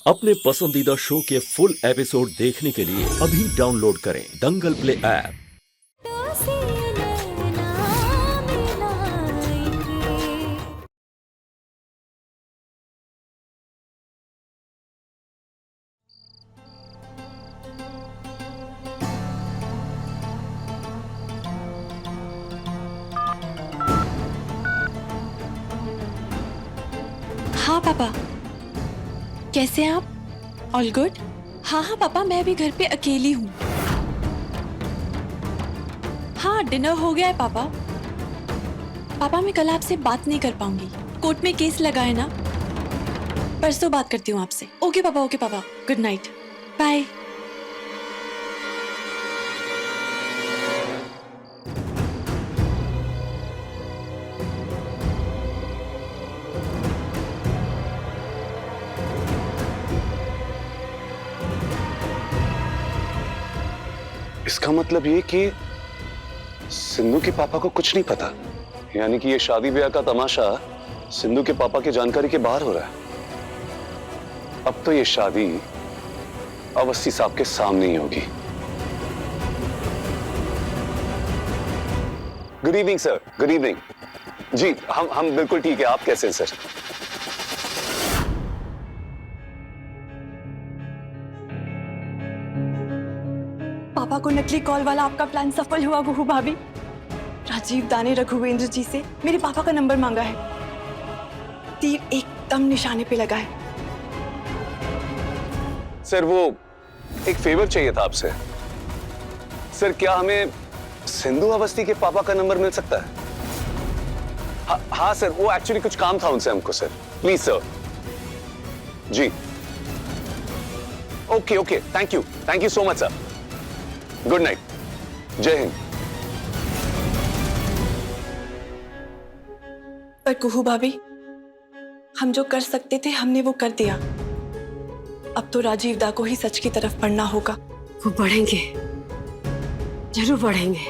अपने पसंदीदा शो के फुल एपिसोड देखने के लिए अभी डाउनलोड करें दंगल प्ले ऐप। हाँ पापा, कैसे हैं आप? All good? हाँ पापा, मैं भी घर पे अकेली हूँ। हाँ, डिनर हो गया है पापा। पापा, मैं कल आपसे बात नहीं कर पाऊंगी, कोर्ट में केस लगा है ना। परसों बात करती हूँ आपसे। ओके पापा, गुड नाइट, बाय। इसका मतलब ये कि सिंधु के पापा को कुछ नहीं पता, यानी कि ये शादी ब्याह का तमाशा सिंधु के पापा की जानकारी के बाहर हो रहा है। अब तो ये शादी अवस्थी साहब के सामने ही होगी। Good evening sir. Good evening जी। हम बिल्कुल ठीक है। आप कैसे हैं सर? पापा को नकली कॉल वाला आपका प्लान सफल हुआ बहू भाभी। राजीव दा ने रघुवेंद्र जी से मेरे पापा का नंबर मांगा है। तीर एकदम निशाने पे लगा है। सर वो एक फेवर चाहिए था आपसे। सर क्या हमें सिंधु अवस्थी के पापा का नंबर मिल सकता है? हाँ सर, वो एक्चुअली कुछ काम था उनसे हमको सर। Please sir. जी okay, thank you so much sir. Good night, जय हिंद। पर कुहू भाभी, हम जो कर सकते थे हमने वो कर दिया। अब तो राजीव दा को ही सच की तरफ बढ़ना होगा। वो बढ़ेंगे, जरूर बढ़ेंगे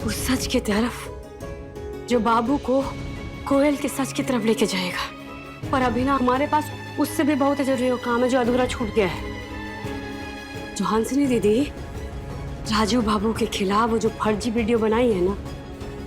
उस सच की तरफ जो बाबू को कोयल के सच की तरफ लेके जाएगा। पर अभी ना हमारे पास उससे भी बहुत जरूरी काम है जो अधूरा छूट गया है। जो हंसनी दीदी राजू बाबू के खिलाफ वो जो फर्जी वीडियो बनाई है ना,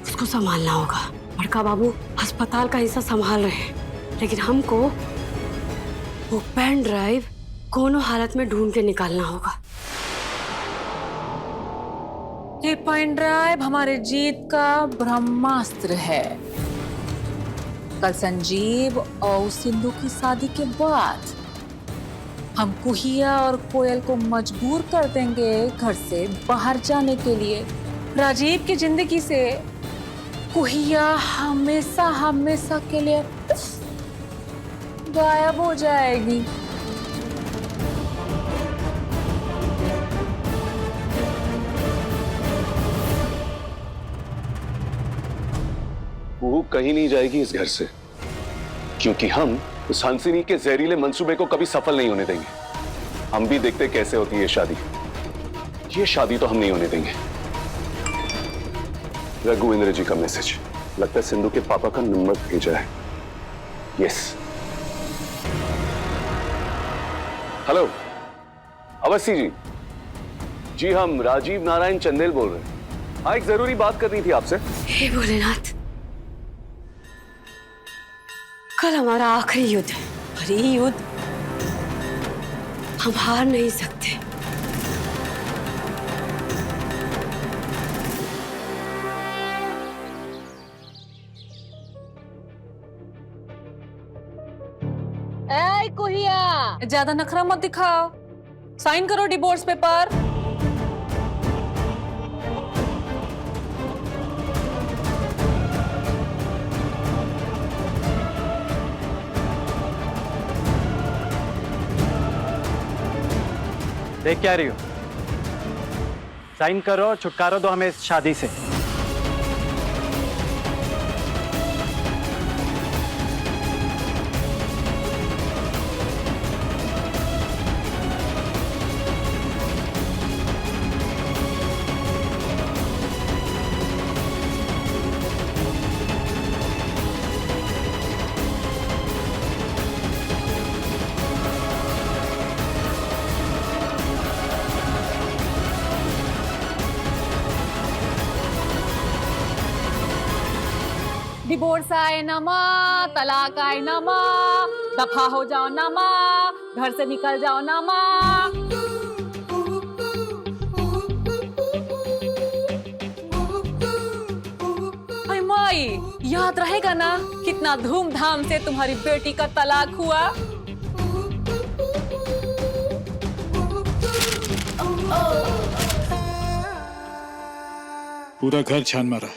उसको संभालना होगा। बड़का बाबू अस्पताल का हिस्सा संभाल रहे हैं, लेकिन हमको वो पेन ड्राइव कोनो हालत में ढूंढ के निकालना होगा। ये पेन ड्राइव हमारे जीत का ब्रह्मास्त्र है। कल संजीव और सिंधु की शादी के बाद हम कुहिया और कोयल को मजबूर कर देंगे घर से बाहर जाने के लिए। राजीव की जिंदगी से कुहिया हमेशा के लिए गायब हो जाएगी। वो कहीं नहीं जाएगी इस घर से, क्योंकि हम उस हंसिनी के जहरीले मंसूबे को कभी सफल नहीं होने देंगे। हम भी देखते कैसे होती है शादी। ये शादी तो हम नहीं होने देंगे। रघुवेंद्र जी का मैसेज, लगता है सिंधु के पापा का नंबर भेजा है। Yes, hello Awasthi ji. जी हम राजीव नारायण चंदेल बोल रहे हैं। हाँ, एक जरूरी बात करनी थी आपसे। हे भोलेनाथ, कल हमारा आखिरी युद्ध है और ये युद्ध हम हार नहीं सकते। ऐ कुहिया, ज्यादा नखरा मत दिखाओ। साइन करो डिवोर्स पेपर। देख क्या रही हो? साइन करो, छुटकारा दो हमें इस शादी से। डिवोर्स आए ना माँ, तलाक आए ना माँ, दफा हो जाओ ना माँ, घर से निकल जाओ ना माँ। अरे माई, याद रहेगा ना कितना धूमधाम से तुम्हारी बेटी का तलाक हुआ? पूरा घर छान मारा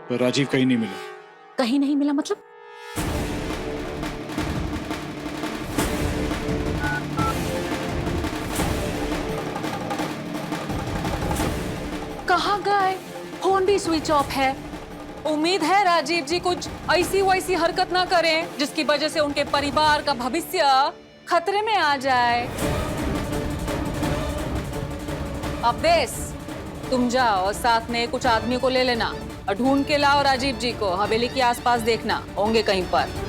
पर राजीव कहीं नहीं मिला। कहीं नहीं मिला मतलब? कहाँ गए? फोन भी स्विच ऑफ है। उम्मीद है राजीव जी कुछ ऐसी वैसी हरकत ना करें जिसकी वजह से उनके परिवार का भविष्य खतरे में आ जाए। अब बेस, तुम जाओ और साथ में कुछ आदमी को ले लेना और ढूंढ के लाओ राजीव जी को। हवेली के आसपास देखना, होंगे कहीं पर।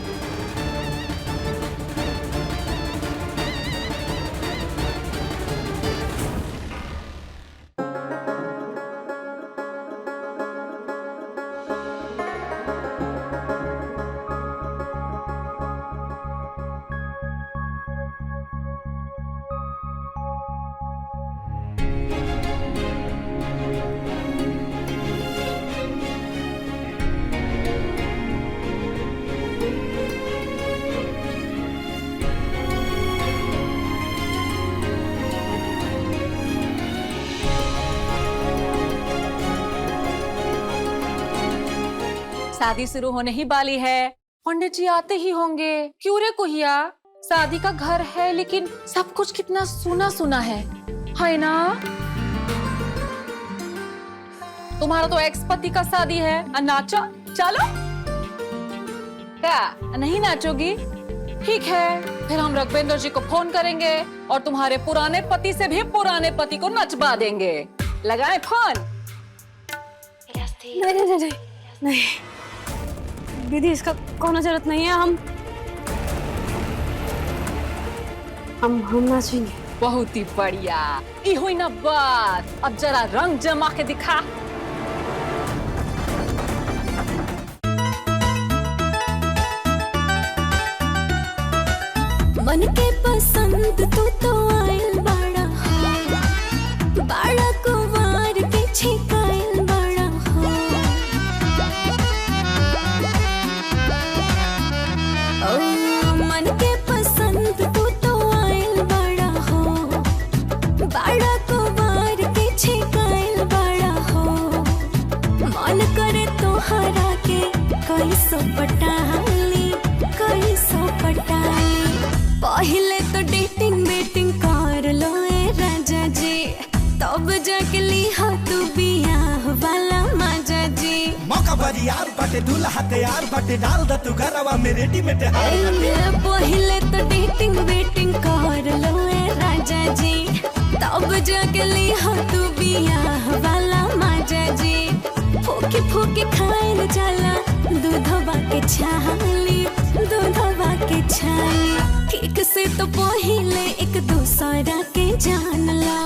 शादी शुरू होने ही वाली है, पंडित जी आते ही होंगे। क्यों रे कुहिया, शादी का घर है लेकिन सब कुछ कितना सुना सुना है ना? तुम्हारा तो एक्स पति का शादी है, नाचो चलो। क्या नहीं नाचोगी? ठीक है, फिर हम रघुवेंद्र जी को फोन करेंगे और तुम्हारे पुराने पति से भी पुराने पति को नचवा देंगे। लगाए फोन? नहीं दीदी, इसका कोई जरूरत नहीं है। हम नाचेंगे। बहुत ही बढ़िया, ये हुई ना बात। अब जरा रंग जमा के दिखा। मन के पसंद तू तो आयल बाड़ा हो, बाड़ा कुंवार पीछे कायल बाड़ा हो। ओ मन के पसंद तू तो आयल बाड़ा हो, बाड़ा कुंवार पीछे कायल बाड़ा हो। मन करे तोहरा के कैसो पटाली, कैसो पटाली। पहले तो डेटिंग बेटिंग कर लो ए राजा जी, तब जाके लिहा तू बियाह वाला माजा जी। मौका बारी यार बाटे, दूल्हा तैयार बाटे, डाल द तू घरवा में रेडीमेड हार। पहले तो डेटिंग बेटिंग कर लो ए राजा जी, तब जाके लिहा तू बियाह वाला माजा जी। फूके फूके खाएल जाला दूधवा के छाली, दूधवा के छाली। ठीक से तो पहले एक दूसरा के जान लो,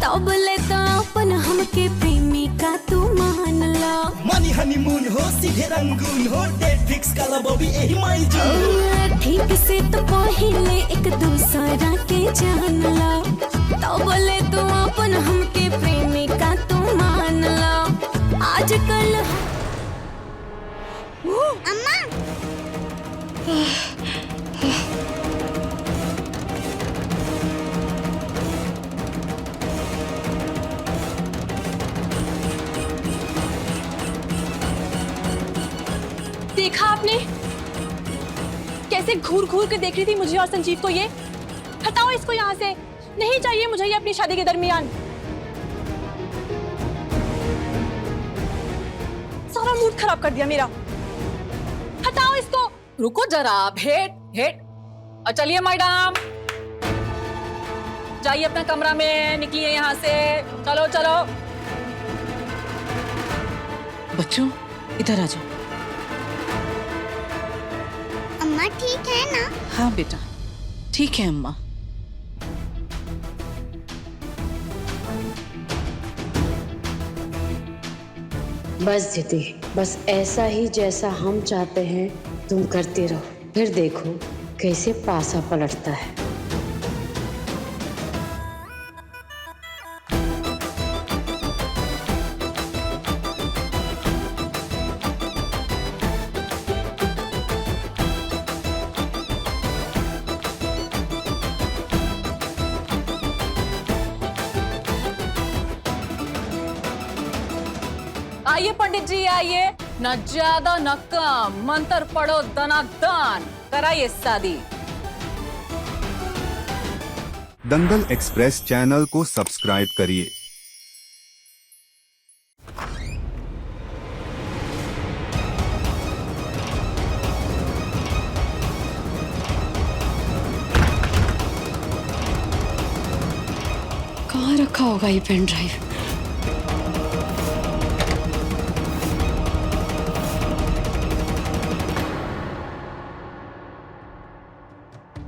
तब ले तो अपन हमके प्रेमिका तू मान लो। मनी हनीमून हो, सीधे रंगून हो, डेट फिक्स कला बॉबी एही माइल जून। ठीक से तो पहले एक दूसरा के जान लो, तब ले तो अपन हमके प्रेमिका तू मान लो। आजकल अम्मा देखा आपने कैसे घूर घूर के देख रही थी मुझे और संजीव को। ये हटाओ इसको यहाँ से, नहीं चाहिए मुझे ये अपनी शादी के दरमियान। सारा मूड खराब कर दिया मेरा। हटाओ इसको। रुको जरा, भेंट भेंट। और चलिए मैडम, जाइए अपना कमरा में, निकलिए यहाँ से। चलो चलो बच्चों, इधर आ जाओ। अम्मा ठीक है ना? हाँ बेटा, ठीक है अम्मा। बस दीदी, बस ऐसा ही जैसा हम चाहते हैं तुम करते रहो, फिर देखो कैसे पासा पलटता है। आइए पंडित जी आइए, न ज्यादा न कम, मंत्र पढ़ो दनादन, कराइए शादी। दंगल एक्सप्रेस चैनल को सब्सक्राइब करिए। कहाँ रखा होगा ये पेन ड्राइव?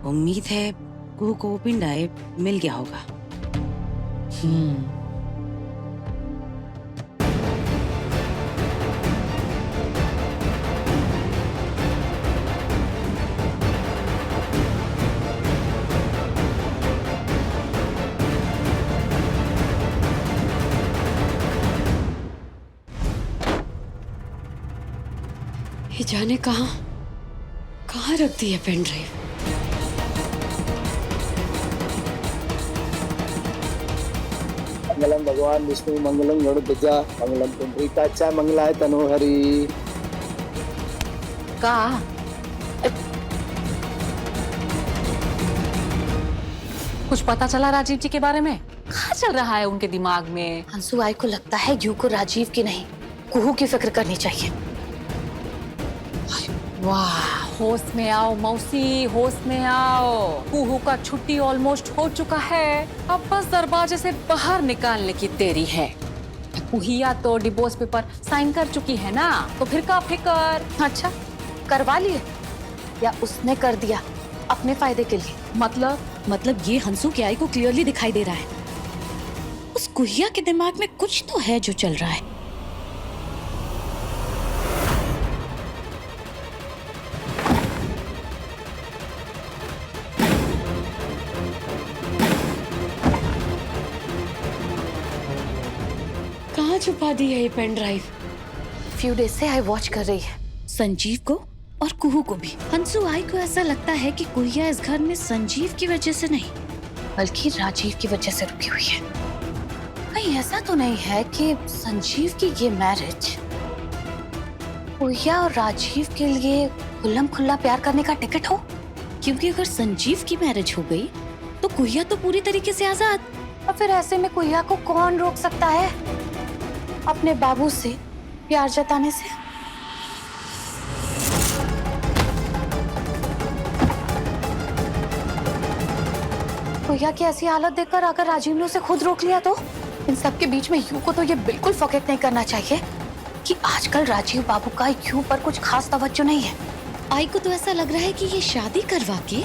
उम्मीद है कुहू को वो पिन ड्राइव मिल गया होगा। ये जाने कहाँ रख दी है पेन ड्राइव। मंगलम भगवान विष्णु मंगलम गणपति मंगलम पुंडरीकाक्षा मंगलाय तनोहरि। का कुछ पता चला राजीव जी के बारे में? क्या चल रहा है उनके दिमाग में? हंसू आई को लगता है यू को राजीव की नहीं कुहू की फिक्र करनी चाहिए। वाह, होश में आओ मौसी, होश में आओ। कुहू का छुट्टी ऑलमोस्ट हो चुका है, अब बस दरवाजे से बाहर निकालने की देरी है। कुहिया तो डिवोर्स पेपर साइन कर चुकी है ना, तो फिर का फिकर? अच्छा, करवा लिए या उसने कर दिया अपने फायदे के लिए? मतलब ये हंसू की आई को क्लियरली दिखाई दे रहा है उस कुहिया के दिमाग में कुछ तो है जो चल रहा है। कहाँ छुपा दी है ये पेन ड्राइव? फ्यू डेज से आई वॉच कर रही है संजीव को और कुहू को भी। हंसू आई को ऐसा लगता है कि कुहिया इस घर में संजीव की वजह से नहीं बल्कि राजीव की वजह से रुकी हुई है। कहीं ऐसा तो नहीं है कि संजीव की ये मैरिज कुहिया और राजीव के लिए खुल्लम खुल्ला प्यार करने का टिकट हो? क्योंकि अगर संजीव की मैरिज हो गई तो कुहिया तो पूरी तरीके से आजाद। और फिर ऐसे में कुहिया को कौन रोक सकता है अपने बाबू से प्यार जताने से? कुहिया की ऐसी हालत देखकर अगर राजीव ने उसे खुद रोक लिया तो? इन सब के बीच में यू को तो ये बिल्कुल फॉरगेट नहीं करना चाहिए कि आजकल राजीव बाबू का यू पर कुछ खास तवज्जो नहीं है। आई को तो ऐसा लग रहा है कि ये शादी करवा के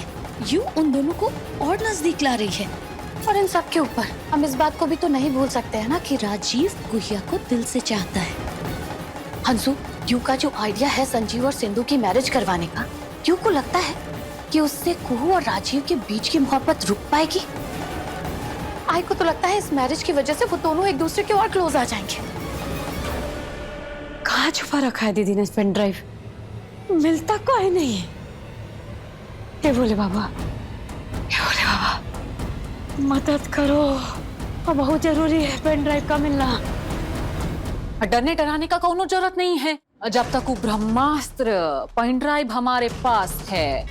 यू उन दोनों को और नजदीक ला रही है। और इन सब के ऊपर हम इस बात को भी तो नहीं भूल सकते हैं ना कि राजीव कुहिया को दिल से चाहता है। हंसू, यू का जो आइडिया है संजीव और सिंधु की मैरिज करवाने का, यू को लगता है कि उससे कुहू और राजीव के बीच की मोहब्बत रुक पाएगी? आई को तो लगता है इस मैरिज की वजह से वो दोनों एक दूसरे के और क्लोज आ जाएंगे। कहाँ छुपा रखा है दीदी ने पेन ड्राइव? मिलता कोई नहीं है। हे भोले बाबा, हे भोले बाबा, मदद करो, अब बहुत जरूरी है पेन ड्राइव का मिलना। डरने डराने का कोनो जरूरत नहीं है, जब तक वो ब्रह्मास्त्र पेन ड्राइव हमारे पास है।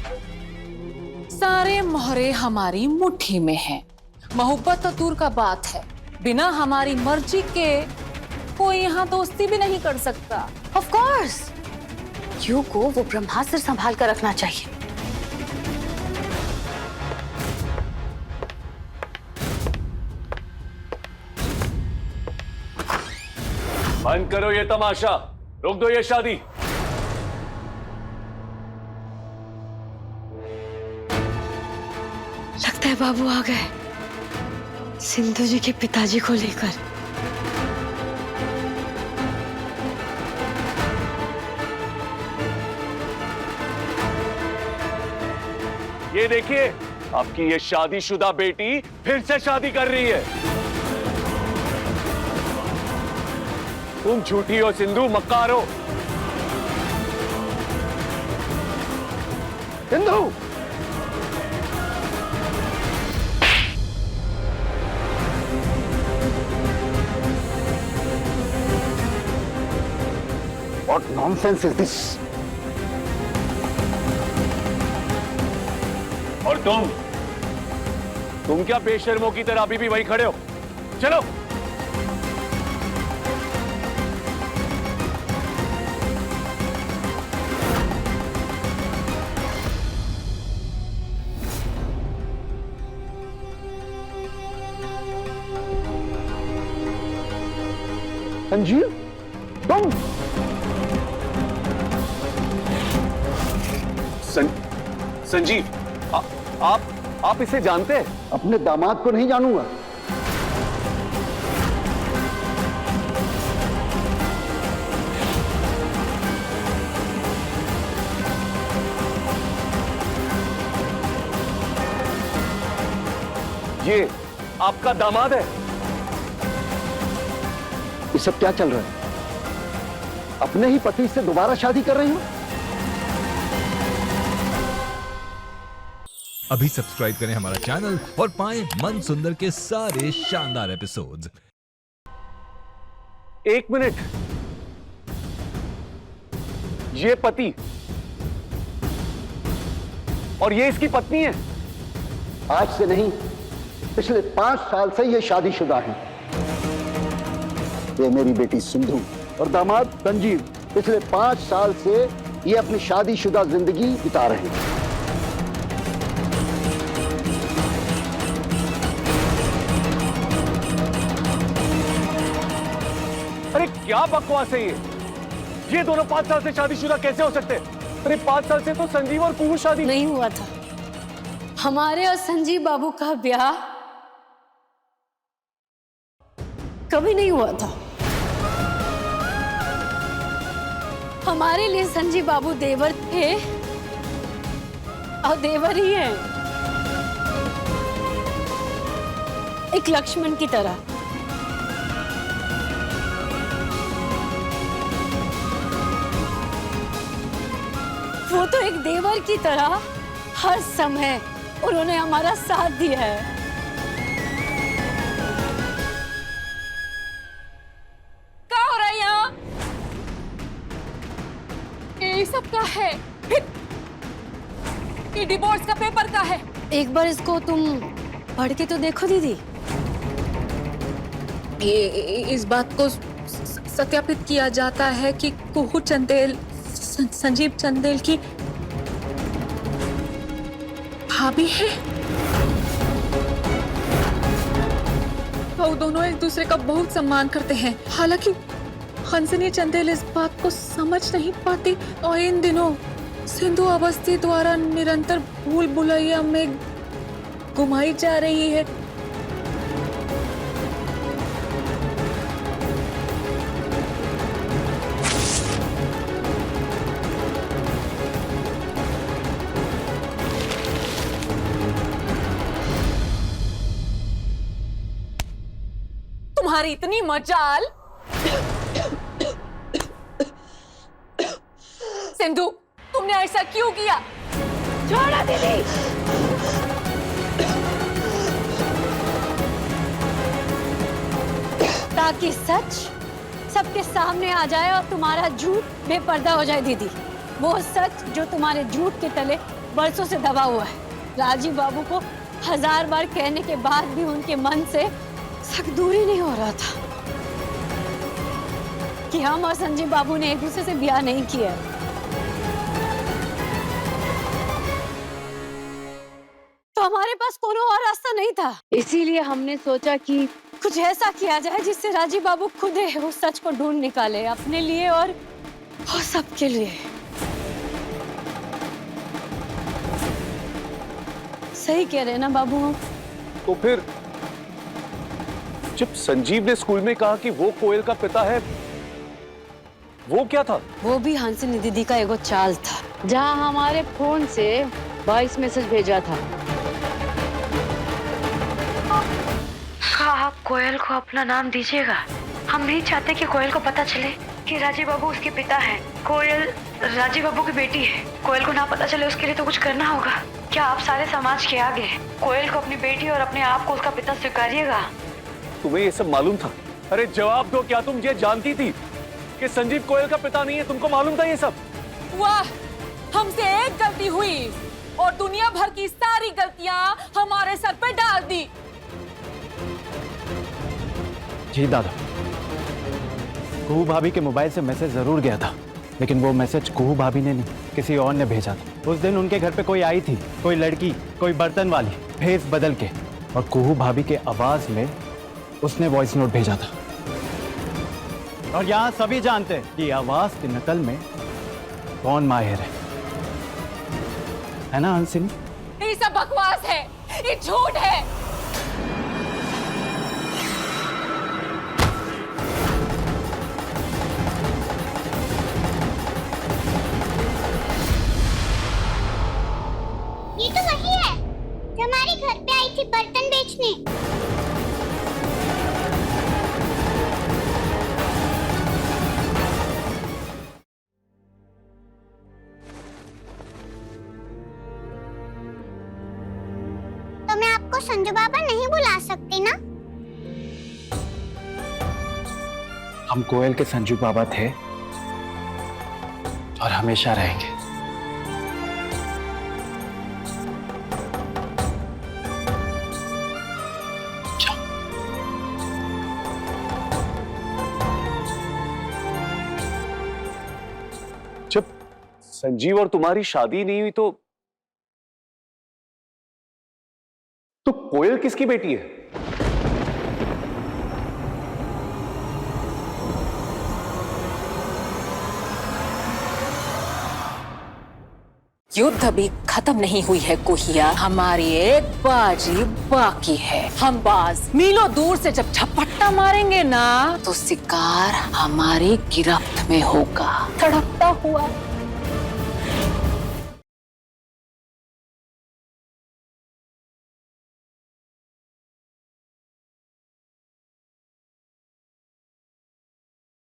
सारे मोहरे हमारी मुट्ठी में हैं। मोहब्बत तो दूर का बात है, बिना हमारी मर्जी के कोई यहाँ दोस्ती भी नहीं कर सकता। ऑफ कोर्स, यू को वो ब्रह्मास्त्र संभाल कर रखना चाहिए। बंद करो ये तमाशा, रोक दो ये शादी। लगता है बाबू आ गए सिंधु जी के पिताजी को लेकर। ये देखिए, आपकी ये शादीशुदा बेटी फिर से शादी कर रही है। तुम झूठी हो सिंधु, मक्कार हो। Sindhu, What nonsense is this? और तुम क्या बेशर्मों की तरह अभी भी वहीं खड़े हो? चलो। संजीव, तुम संजीव, आप इसे जानते हैं? अपने दामाद को नहीं जानूंगा। ये आपका दामाद है? ये सब क्या चल रहा है? अपने ही पति से दोबारा शादी कर रही हो? अभी सब्सक्राइब करें हमारा चैनल और पाएं मन सुंदर के सारे शानदार एपिसोड्स। 1 मिनट, ये पति और ये इसकी पत्नी है? आज से नहीं, पिछले 5 साल से ये शादीशुदा है। ये मेरी बेटी सिंधु और दामाद संजीव पिछले 5 साल से ये अपनी शादीशुदा जिंदगी बिता रहे हैं। अरे क्या बकवास है ये दोनों 5 साल से शादीशुदा कैसे हो सकते हैं? अरे 5 साल से तो संजीव और कुहू शादी नहीं हुआ था। हमारे और संजीव बाबू का ब्याह कभी नहीं हुआ था। हमारे लिए संजीव बाबू देवर थे और देवर ही हैं, एक लक्ष्मण की तरह। वो तो एक देवर की तरह हर समय उन्होंने हमारा साथ दिया है। क्या हो रहा है यहाँ? ये सब क्या है? ये डिवोर्स का पेपर का है। एक बार इसको तुम पढ़ के तो देखो दीदी। ये इस बात को सत्यापित किया जाता है कि कुहू चंदेल संजीव चंदेल की भाभी है। वो दोनों एक दूसरे का बहुत सम्मान करते हैं। हालांकि हंसनी चंदेल इस बात को समझ नहीं पाती और इन दिनों सिंधु अवस्थी द्वारा निरंतर भूल भुलैया में घुमाई जा रही है। तुम्हारी इतनी मजाल। सिंधु, तुमने ऐसा क्यों किया? छोड़ो दीदी। ताकि सच सबके सामने आ जाए और तुम्हारा झूठ बेपर्दा हो जाए दीदी। वो सच जो तुम्हारे झूठ के तले बरसों से दबा हुआ है। राजीव बाबू को 1000 बार कहने के बाद भी उनके मन से सख्त दूरी नहीं हो रहा था कि हम और संजीव बाबू ने एक दूसरे से ब्याह नहीं किया। तो हमारे पास कोई और रास्ता नहीं था। इसीलिए हमने सोचा कि कुछ ऐसा किया जाए जिससे राजीव बाबू खुद उस सच को ढूंढ निकाले, अपने लिए और सबके लिए। सही कह रहे हैं ना बाबू हम? तो फिर जब संजीव ने स्कूल में कहा कि वो कोयल का पिता है, वो क्या था? वो भी हंसनी दीदी का एगो चाल था। जहाँ हमारे फोन से वॉइस मैसेज भेजा था। आप कोयल को अपना नाम दीजिएगा। हम नहीं चाहते कि कोयल को पता चले कि राजीव बाबू उसके पिता हैं। कोयल राजीव बाबू की बेटी है। कोयल को ना पता चले उसके लिए तो कुछ करना होगा। क्या आप सारे समाज के आगे कोयल को अपनी बेटी और अपने आप को उसका पिता स्वीकारिएगा? तुम्हें ये सब मालूम था? अरे जवाब दो, क्या तुम ये जानती थी कि संजीव कोयल का पिता नहीं है? तुमको मालूम था ये सब? वाह, हमसे एक गलती हुई और दुनिया भर की सारी गलतियां हमारे सर पे डाल दी। जी दादा, कुहू भाभी के मोबाइल से मैसेज जरूर गया था, लेकिन वो मैसेज कुहू भाभी ने नहीं, किसी और ने भेजा था। उस दिन उनके घर पे कोई आई थी, कोई लड़की, कोई बर्तन वाली, भेस बदल के, और कुहू भाभी के आवाज में उसने वॉइस नोट भेजा था। और यहाँ सभी जानते हैं कि आवाज की नकल में कौन माहिर है ना हंसिनी? ये सब बकवास है, ये झूठ है। ये तो वही है जो हमारे घर पे आई थी बर्तन बेचने। तो मैं आपको संजू बाबा नहीं बुला सकती ना? हम कोयल के संजू बाबा थे और हमेशा रहेंगे। जब संजीव और तुम्हारी शादी नहीं हुई तो कोयल किसकी बेटी है? युद्ध अभी खत्म नहीं हुई है कुहिया, हमारी एक बाजी बाकी है। हम बाज मीलों दूर से जब झपट्टा मारेंगे ना, तो शिकार हमारी गिरफ्त में होगा। तड़पता हुआ